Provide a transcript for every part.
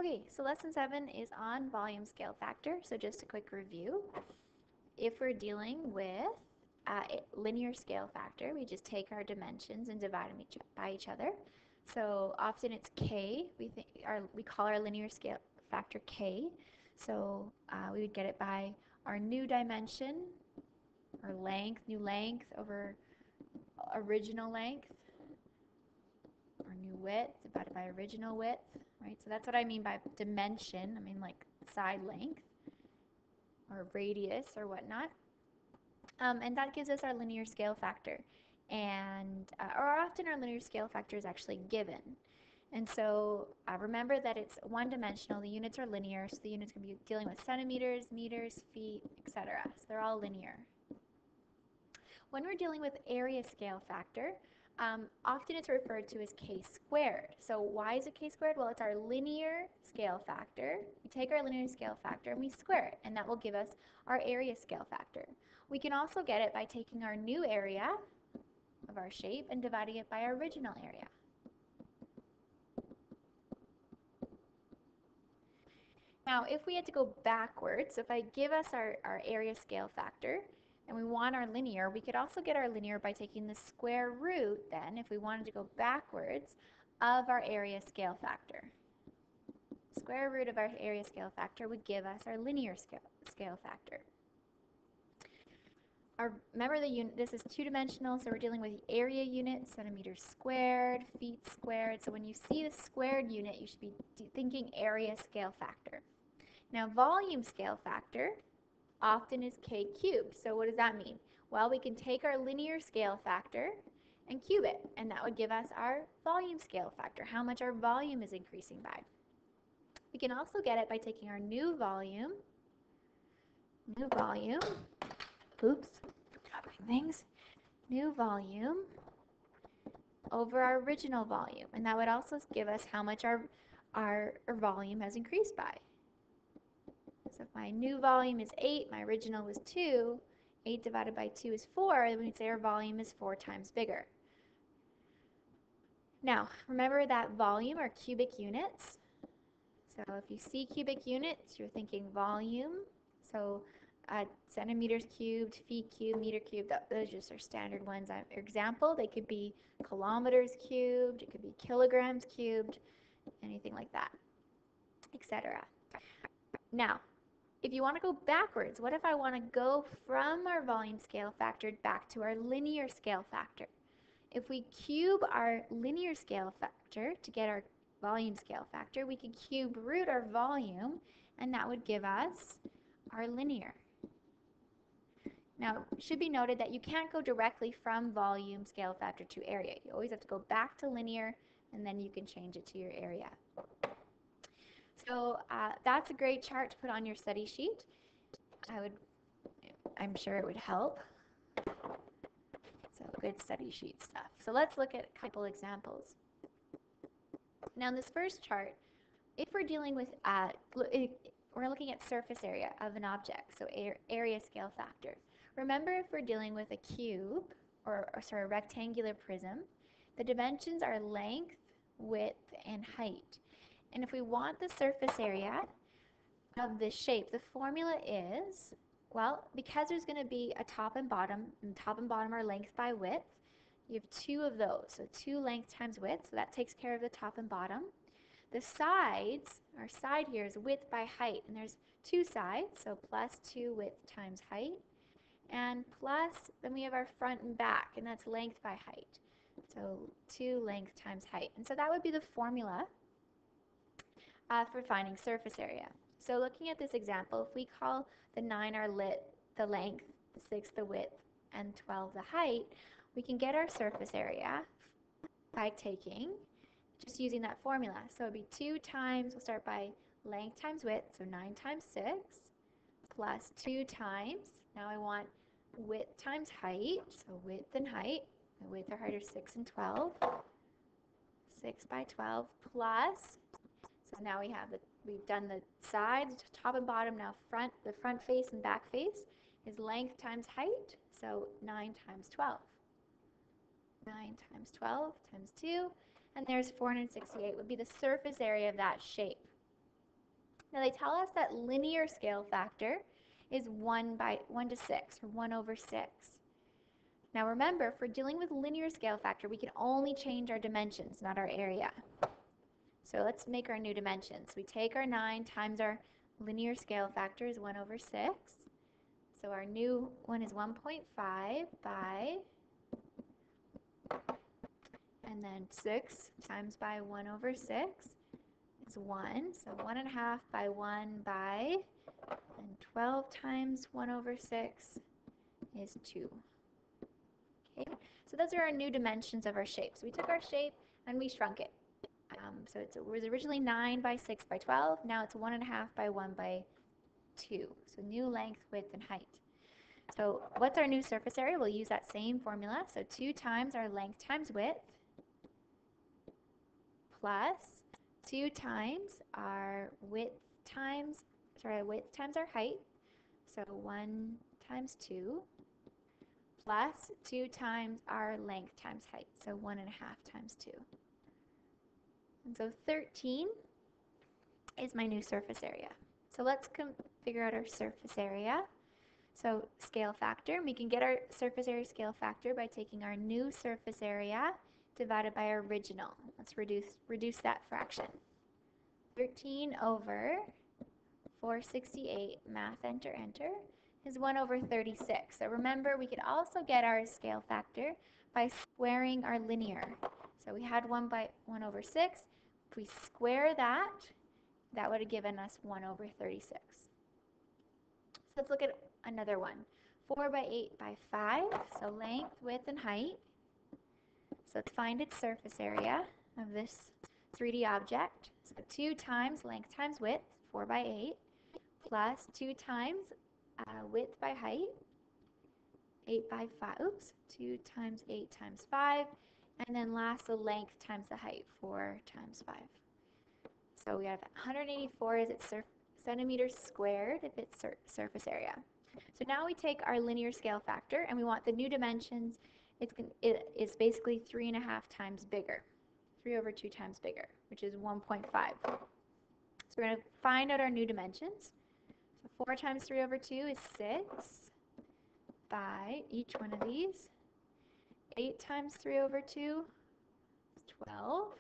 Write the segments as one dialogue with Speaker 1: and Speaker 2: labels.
Speaker 1: Okay, so lesson 7 is on volume scale factor. So just a quick review. If we're dealing with a linear scale factor, we just take our dimensions and divide them by each other. So often it's k. We call our linear scale factor k. So we would get it by our new dimension, or length, new length over original length, or new width divided by original width, right? So that's what I mean by dimension. I mean like side length or radius or whatnot. And that gives us our linear scale factor. And or often our linear scale factor is actually given. And so remember that it's one-dimensional. The units are linear, so the units can be dealing with centimeters, meters, feet, etc. So they're all linear. When we're dealing with area scale factor, often it's referred to as k squared. So why is it k squared? Well, it's our linear scale factor. We take our linear scale factor and we square it, and that will give us our area scale factor. We can also get it by taking our new area of our shape and dividing it by our original area. Now, if we had to go backwards, so if I give us our area scale factor, and we want our linear, we could also get our linear by taking the square root then, if we wanted to go backwards, of our area scale factor. Square root of our area scale factor would give us our linear scale factor. Remember, this is two-dimensional, so we're dealing with the area unit, centimeters squared, feet squared. So when you see the squared unit, you should be thinking area scale factor. Now, volume scale factor often is k cubed. So what does that mean? Well, we can take our linear scale factor and cube it, and that would give us our volume scale factor, how much our volume is increasing by. We can also get it by taking our new volume, oops, dropping things, new volume over our original volume, and that would also give us how much our volume has increased by. So if my new volume is 8, my original was 2, 8 divided by 2 is 4, then we'd say our volume is 4 times bigger. Now, remember that volume are cubic units. So if you see cubic units, you're thinking volume. So centimeters cubed, feet cubed, meter cubed, those just are standard ones. For example, they could be kilometers cubed, it could be kilograms cubed, anything like that, etc. Now, if you want to go backwards, what if I want to go from our volume scale factor back to our linear scale factor? If we cube our linear scale factor to get our volume scale factor, we could cube root our volume, and that would give us our linear. Now, it should be noted that you can't go directly from volume scale factor to area. You always have to go back to linear, and then you can change it to your area. So that's a great chart to put on your study sheet. I'm sure it would help. So good study sheet stuff. So let's look at a couple examples. Now in this first chart, if we're dealing with, we're looking at surface area of an object, so area scale factor. Remember, if we're dealing with a cube, or sorry, a rectangular prism, the dimensions are length, width, and height. And if we want the surface area of this shape, the formula is, well, because there's going to be a top and bottom are length by width, you have two of those, so 2 length times width, so that takes care of the top and bottom. The sides, our side here is width by height, and there's 2 sides, so plus 2 width times height, and plus, then we have our front and back, and that's length by height, so 2 length times height. And so that would be the formula for finding surface area. So looking at this example, if we call the 9 the length, the 6 the width, and 12 the height, we can get our surface area by just using that formula. So it would be 2 times, we'll start by length times width, so 9 times 6, plus 2 times, now I want width times height, so width and height, the width or height are 6 and 12, 6 by 12, plus, so now we've done the sides, top and bottom, now the front face and back face is length times height, so 9 times 12. 9 times 12 times 2, and there's 468 would be the surface area of that shape. Now they tell us that linear scale factor is 1 to 6, or 1 over 6. Now remember, for dealing with linear scale factor, we can only change our dimensions, not our area. So let's make our new dimensions. We take our 9 times our linear scale factor is 1 over 6. So our new one is 1.5 by, and then 6 times by 1 over 6 is 1. So 1.5 by 1 by, and 12 times 1 over 6 is 2. Okay, so those are our new dimensions of our shape. So we took our shape and we shrunk it. So it was originally 9 by 6 by 12. Now it's 1.5 by 1 by 2. So new length, width, and height. So what's our new surface area? We'll use that same formula. So 2 times our length times width plus 2 times our width times our height. So 1 times 2 plus 2 times our length times height. So 1.5 times 2. And so 13 is my new surface area. So let's figure out our surface area. So scale factor, we can get our surface area scale factor by taking our new surface area divided by our original. Let's reduce that fraction. 13 over 468, math enter, is 1 over 36. So remember, we could also get our scale factor by squaring our linear. So we had 1 over 6. If we square that, that would have given us 1 over 36. So let's look at another one. 4 by 8 by 5, so length, width, and height. So let's find its surface area of this 3D object. So 2 times length times width, 4 by 8, plus 2 times width by height, 8 by 5, 2 times 8 times 5, and then last the length times the height, 4 times 5. So we have 184 is its centimeters squared if it's surface area. So now we take our linear scale factor and we want the new dimensions. It is basically 3.5 times bigger, 3 over 2 times bigger, which is 1.5. So we're going to find out our new dimensions. So 4 times 3 over 2 is 6 by each one of these. 8 times 3 over 2 is 12.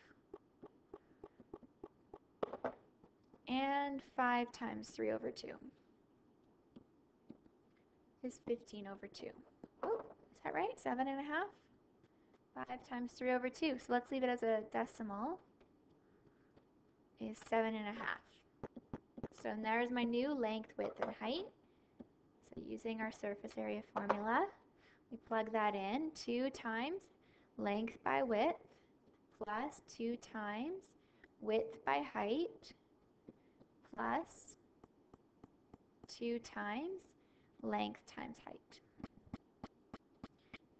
Speaker 1: And 5 times 3 over 2 is 15 over 2. Oh, is that right? 7.5? 5 times 3 over 2. So let's leave it as a decimal. Is 7.5. So there's my new length, width, and height. So using our surface area formula, we plug that in. 2 times length by width plus 2 times width by height plus 2 times length times height.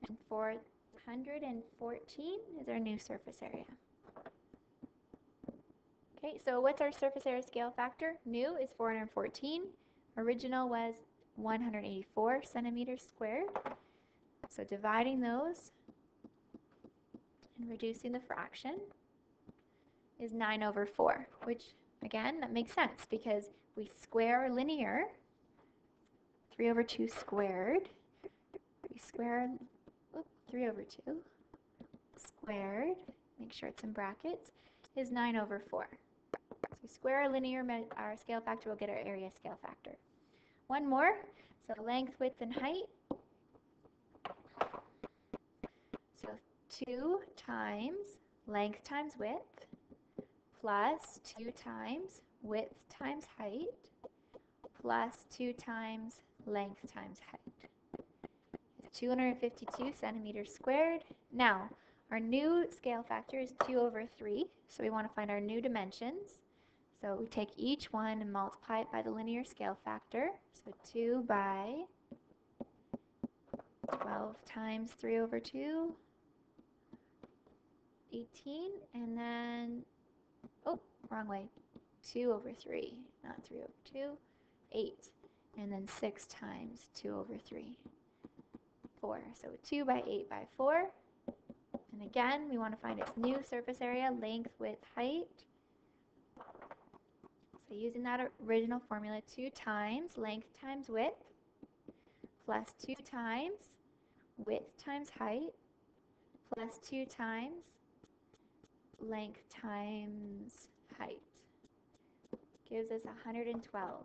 Speaker 1: And 414 is our new surface area. Okay, so what's our surface area scale factor? New is 414. Original was 184 centimeters squared. So dividing those and reducing the fraction is 9 over 4, which again, that makes sense because we square linear, 3 over 2 squared, we square 3 over 2 squared, make sure it's in brackets, is 9 over 4. So we square our linear, our scale factor, we'll get our area scale factor. One more, so length, width, and height. So 2 times length times width plus 2 times width times height plus 2 times length times height. 252 centimeters squared. Now, our new scale factor is 2 over 3, so we want to find our new dimensions. So we take each one and multiply it by the linear scale factor. So 2 by 12 times 3 over 2, 18, and then, oh, wrong way, 2 over 3, not 3 over 2, 8, and then 6 times 2 over 3, 4. So 2 by 8 by 4, and again, we want to find its new surface area, length, width, height. So So using that original formula, 2 times length times width plus 2 times width times height plus 2 times length times height gives us 112.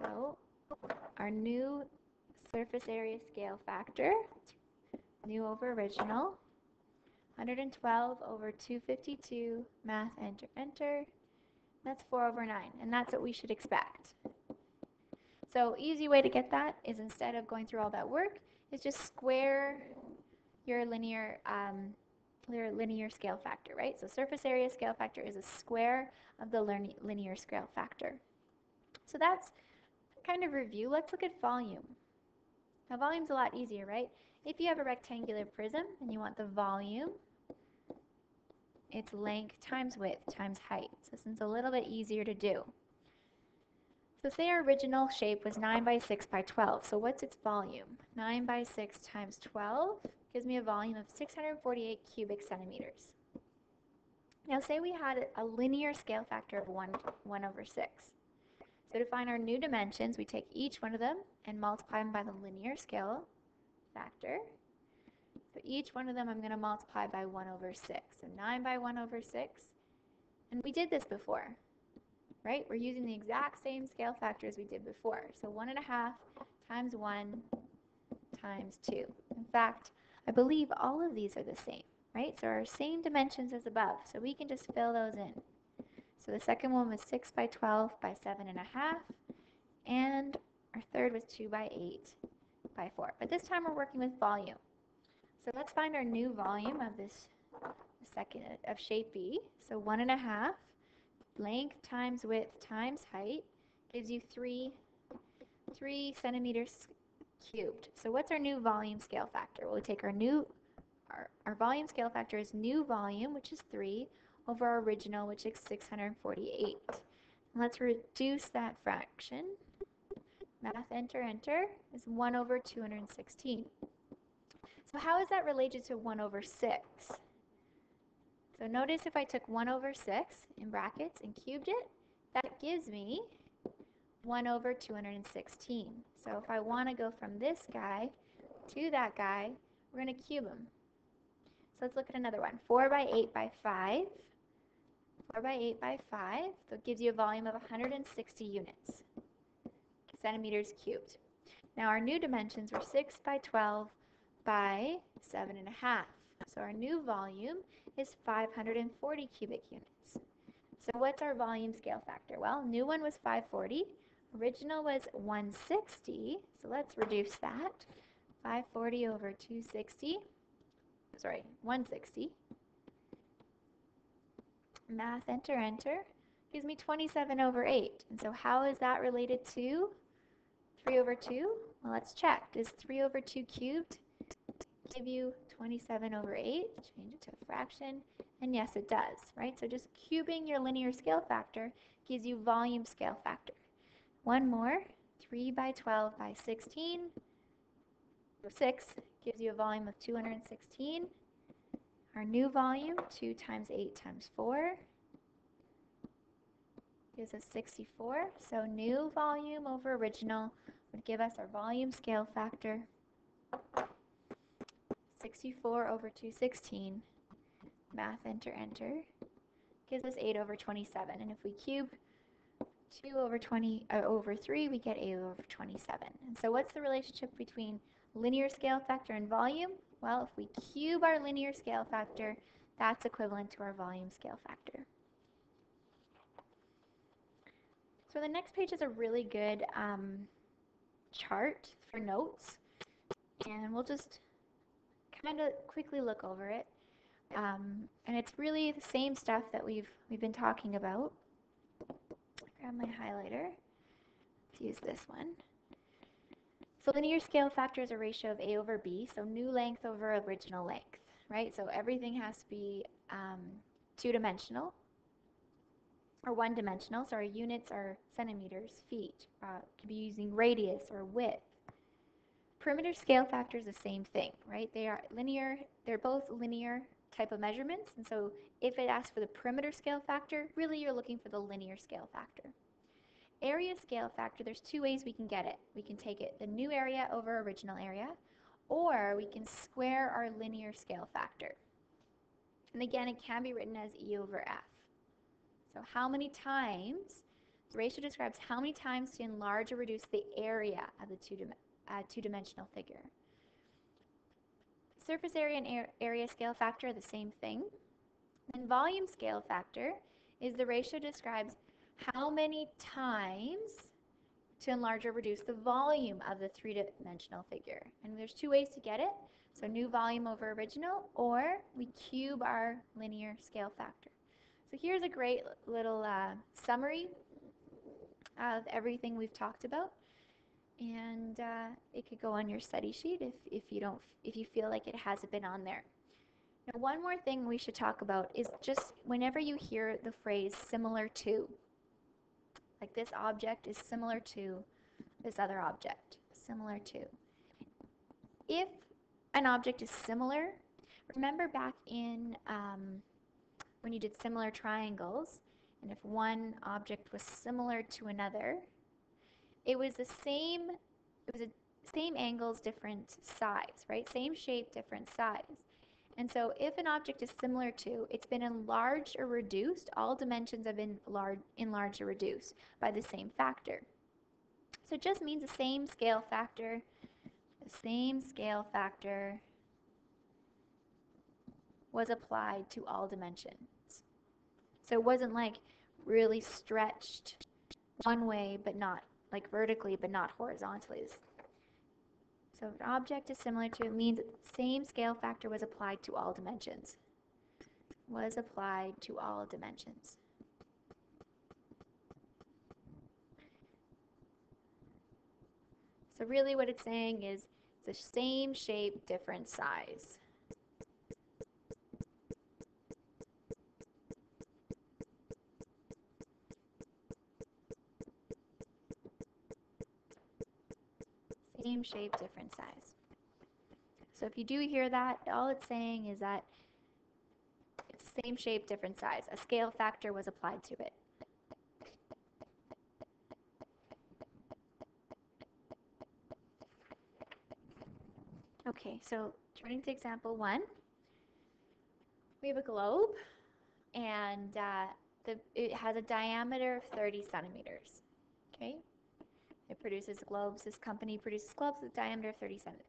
Speaker 1: So our new surface area scale factor, new over original, 112 over 252, math, enter, enter. That's 4 over 9, and that's what we should expect. So easy way to get that is, instead of going through all that work, is just square your linear scale factor, right? So surface area scale factor is a square of the linear scale factor. So that's kind of review. Let's look at volume. Now volume's a lot easier, right? If you have a rectangular prism and you want the volume, it's length times width times height. So this is a little bit easier to do. So say our original shape was 9 by 6 by 12. So what's its volume? 9 by 6 times 12 gives me a volume of 648 cubic centimeters. Now say we had a linear scale factor of 1 over 6. So to find our new dimensions, we take each one of them and multiply them by the linear scale factor. So each one of them I'm going to multiply by 1 over 6. So 9 by 1 over 6. And we did this before, right? We're using the exact same scale factor as we did before. So 1.5 times 1 times 2. In fact, I believe all of these are the same, right? So our same dimensions as above. So we can just fill those in. So the second one was 6 by 12 by 7.5. And our third was 2 by 8 by 4. But this time we're working with volume. So let's find our new volume of this second of shape B. So 1.5 length times width times height gives you 3 centimeters cubed. So what's our new volume scale factor? Well, we take our volume scale factor is new volume, which is 3, over our original, which is 648. And let's reduce that fraction. Math, enter, enter, is 1 over 216. So how is that related to 1 over 6? So notice if I took 1 over 6 in brackets and cubed it, that gives me 1 over 216. So if I want to go from this guy to that guy, we're going to cube them. So let's look at another one. 4 by 8 by 5. 4 by 8 by 5. So it gives you a volume of 160 units, centimeters cubed. Now our new dimensions were 6 by 12 by 7.5. So our new volume is 540 cubic units. So what's our volume scale factor? Well, new one was 540. Original was 160. So let's reduce that. 540 over 260. Sorry, 160. Math, enter, enter. Gives me 27 over 8. And so how is that related to 3 over 2? Well, let's check. Does 3 over 2 cubed give you 27 over 8? Change it to a fraction. And yes, it does, right? So just cubing your linear scale factor gives you volume scale factor. One more. 3 by 12 by 16. 6 gives you a volume of 216. Our new volume, 2 times 8 times 4, gives us 64. So new volume over original would give us our volume scale factor, 64 over 216. Math, enter, enter, gives us 8 over 27. And if we cube 2 over 3, we get 8 over 27. And so what's the relationship between linear scale factor and volume? Well, if we cube our linear scale factor, that's equivalent to our volume scale factor. So the next page is a really good chart for notes, and we'll just kind of quickly look over it. And it's really the same stuff that we've been talking about. Grab my highlighter. Let's use this one. So linear scale factor is a ratio of A over B, so new length over original length, right? So everything has to be two-dimensional or one-dimensional. So our units are centimeters, feet. Could be using radius or width. Perimeter scale factor is the same thing, right? They are linear. They're both linear type of measurements. And so if it asks for the perimeter scale factor, really you're looking for the linear scale factor. Area scale factor, there's two ways we can get it. We can take it the new area over original area, or we can square our linear scale factor. And again, it can be written as E over F. So how many times, the ratio describes how many times to enlarge or reduce the area of the two-dimensional figure. Surface area and area scale factor are the same thing. And volume scale factor is the ratio describes how many times to enlarge or reduce the volume of the three-dimensional figure. And there's two ways to get it. So new volume over original, or we cube our linear scale factor. So here's a great little summary of everything we've talked about. And it could go on your study sheet if you feel like it hasn't been on there. Now, one more thing we should talk about is just whenever you hear the phrase similar to, like this object is similar to this other object, similar to. If an object is similar, remember back in when you did similar triangles, and if one object was similar to another, it was the same angles, different size, right? Same shape, different size. And so if an object is similar to, it's been enlarged or reduced, all dimensions have been enlarged or reduced by the same factor. So it just means the same scale factor was applied to all dimensions. So it wasn't like really stretched one way, but not like vertically, but not horizontally. So if an object is similar to, it means the same scale factor was applied to all dimensions. Was applied to all dimensions. So really what it's saying is it's the same shape, different size. Same shape, different size. So if you do hear that, all it's saying is that it's same shape, different size. A scale factor was applied to it. Okay, so turning to example 1, we have a globe, and it has a diameter of 30 centimeters. Okay, it produces globes. This company produces globes with a diameter of 30 centimeters.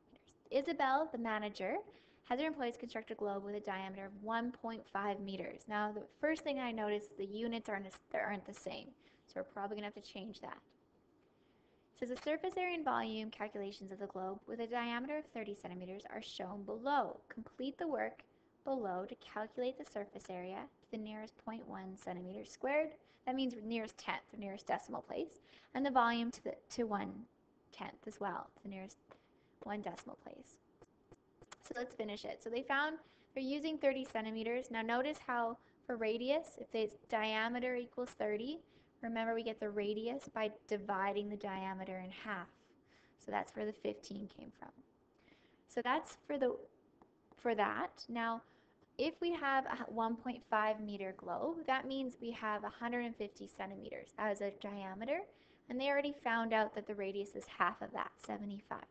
Speaker 1: Isabel, the manager, has her employees construct a globe with a diameter of 1.5 meters. Now, the first thing I noticed, the units aren't the same, so we're probably going to have to change that. It says the surface area and volume calculations of the globe with a diameter of 30 centimeters are shown below. Complete the work below to calculate the surface area to the nearest 0.1 centimeters squared. That means nearest tenth, the nearest decimal place, and the volume to 1/10 as well, the nearest 1 decimal place. So let's finish it. So they're using 30 centimeters. Now notice how for radius, if the diameter equals 30, remember we get the radius by dividing the diameter in half. So that's where the 15 came from. So that's for that. Now, if we have a 1.5 meter globe, that means we have 150 centimeters as a diameter, and they already found out that the radius is half of that, 75.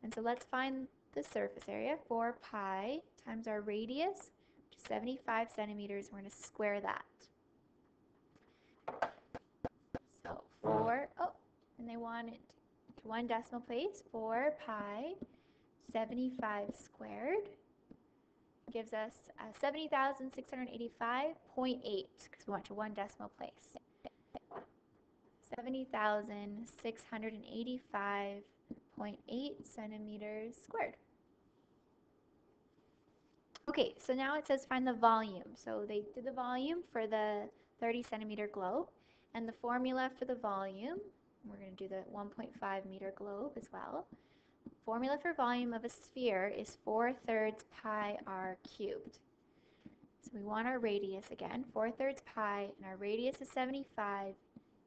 Speaker 1: And so let's find the surface area, 4 pi times our radius, which is 75 centimeters. We're going to square that. So 4, and they want it to 1 decimal place, 4 pi 75 squared gives us 70,685.8 because we want to 1 decimal place. 70,685.8 centimeters squared. Okay, so now it says find the volume. So they did the volume for the 30 centimeter globe, and the formula for the volume, we're going to do the 1.5 meter globe as well. Formula for volume of a sphere is 4/3 pi r cubed. So we want our radius again, 4/3 pi, and our radius is 75.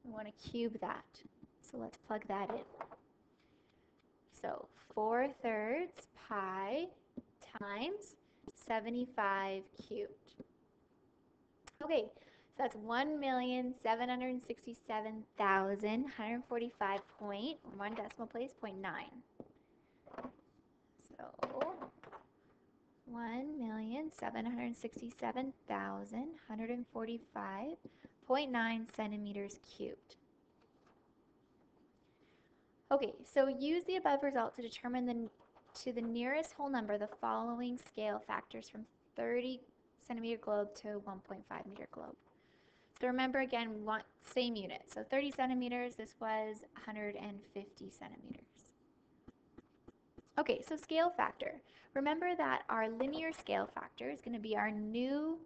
Speaker 1: We want to cube that. So let's plug that in. So 4/3 pi times 75 cubed. Okay, so that's 1,767,145 one decimal place, 0.9. So 1,767,145.9 centimeters cubed. Okay, so use the above result to determine to the nearest whole number the following scale factors from 30 centimeter globe to 1.5 meter globe. So remember again, we want same unit. So 30 centimeters, this was 150 centimeters. Okay, so scale factor. Remember that our linear scale factor is going to be our new,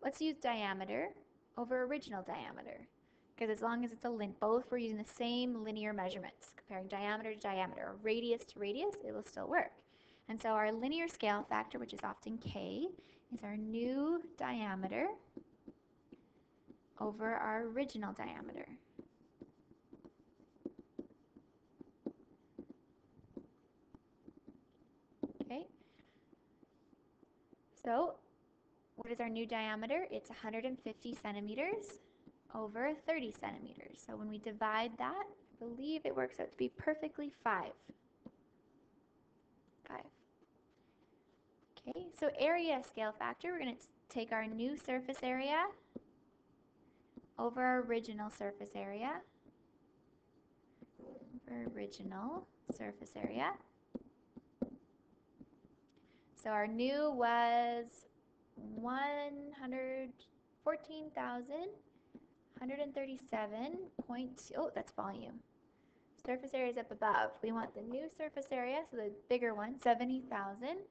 Speaker 1: let's use diameter over original diameter. Because as long as it's both we're using the same linear measurements, comparing diameter to diameter, or radius to radius, it will still work. And so our linear scale factor, which is often K, is our new diameter over our original diameter. Okay. So what is our new diameter? It's 150 centimeters over 30 centimeters. So when we divide that, I believe it works out to be perfectly 5. 5. Okay, so area scale factor, we're going to take our new surface area over our original surface area. So our new was 114,137.2. Oh, that's volume. Surface area is up above. We want the new surface area, so the bigger one, 70,000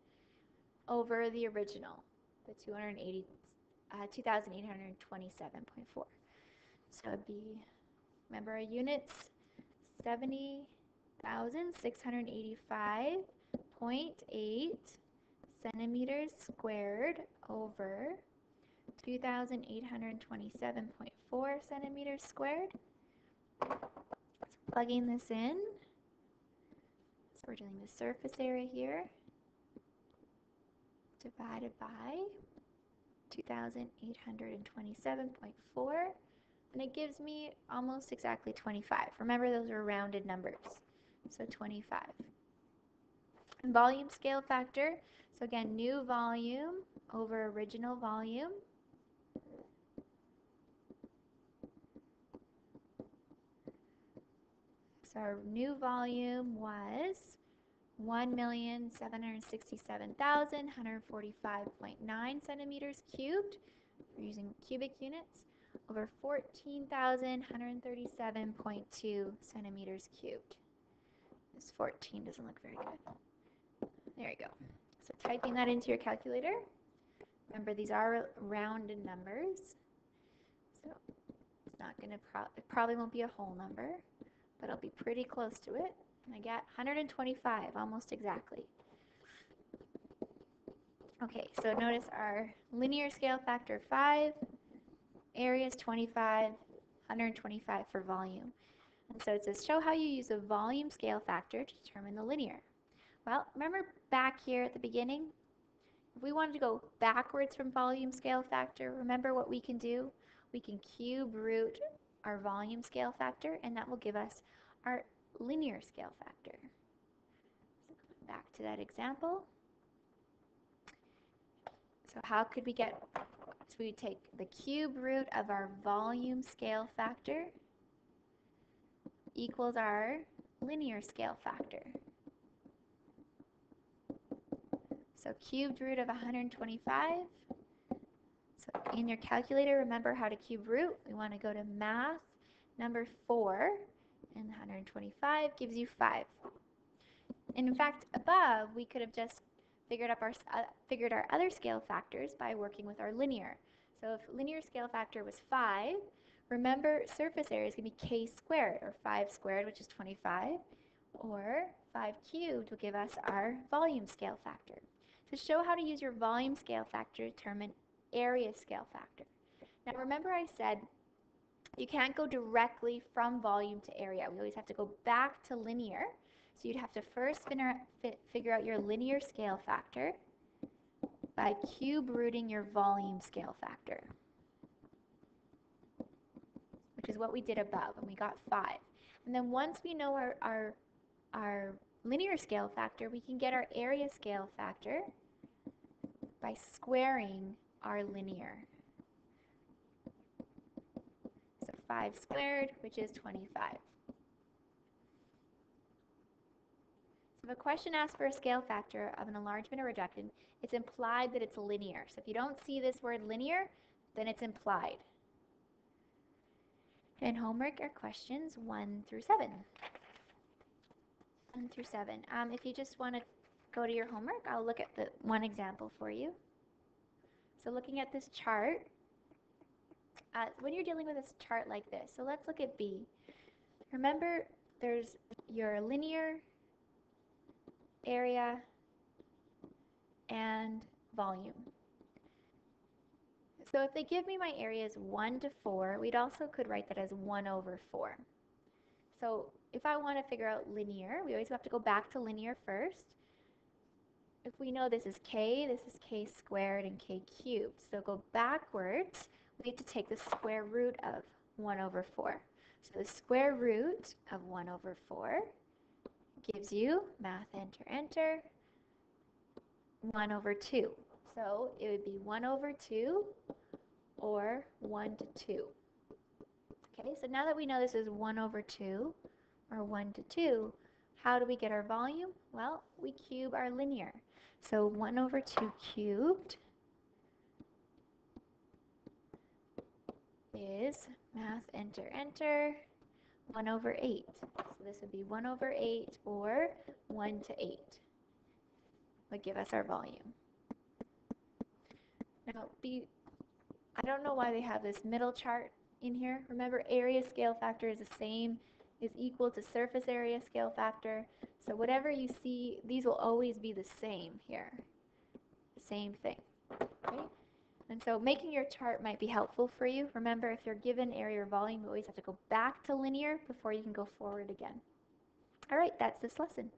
Speaker 1: over the original, the 2,827.4. So it'd be, remember our units, 70,685.8 centimeters squared over 2,827.4 centimeters squared. Plugging this in. So we're doing the surface area here divided by 2,827.4, and it gives me almost exactly 25. Remember, those are rounded numbers, so 25. And volume scale factor, so again, new volume over original volume. So our new volume was 1,767,145.9 centimeters cubed. We're using cubic units over 14,137.2 centimeters cubed. This 14 doesn't look very good. There you go. So typing that into your calculator. Remember, these are rounded numbers. So it's not going to, it probably won't be a whole number, but it'll be pretty close to it. And I got 125, almost exactly. Okay, so notice our linear scale factor 5, area is 25, 125 for volume. And so it says, show how you use a volume scale factor to determine the linear. Well, remember back here at the beginning, if we wanted to go backwards from volume scale factor, remember what we can do? We can cube root our volume scale factor, and that will give us our linear scale factor. So back to that example. So how could we get, so we take the cube root of our volume scale factor equals our linear scale factor. So cubed root of 125. So in your calculator, remember how to cube root. We want to go to math number 4, and 125 gives you 5. And in fact, above, we could have just figured our other scale factors by working with our linear. So if linear scale factor was 5, remember surface area is going to be k squared, or 5 squared, which is 25, or 5 cubed will give us our volume scale factor. To show how to use your volume scale factor to determine area scale factor. Now remember I said you can't go directly from volume to area. We always have to go back to linear. So you'd have to first figure out your linear scale factor by cube rooting your volume scale factor, which is what we did above, and we got 5. And then once we know our linear scale factor, we can get our area scale factor by squaring our linear. So 5 squared, which is 25. So if a question asks for a scale factor of an enlargement or reduction, it's implied that it's linear. So if you don't see this word linear, then it's implied. And homework are questions 1 through 7. 1 through 7. If you just want to go to your homework, I'll look at the one example for you. So looking at this chart, when you're dealing with this chart like this, so let's look at B. Remember, there's your linear, area, and volume. So if they give me my areas 1 to 4, we'd also could write that as 1 over 4. So if I want to figure out linear, we always have to go back to linear first. If we know this is k squared, and k cubed. So go backwards, we need to take the square root of 1 over 4. So the square root of 1 over 4 gives you, math enter, enter, 1 over 2. So it would be 1 over 2 or 1 to 2. Okay, so now that we know this is 1 over 2 or 1 to 2, how do we get our volume? Well, we cube our linear. So 1 over 2 cubed is, math enter, enter, 1 over 8. So this would be 1 over 8 or 1 to 8 would give us our volume. Now, I don't know why they have this middle chart in here. Remember, area scale factor is the same, is equal to surface area scale factor. So whatever you see, these will always be the same here. Same thing. Okay? And so making your chart might be helpful for you. Remember, if you're given area or volume, you always have to go back to linear before you can go forward again. All right, that's this lesson.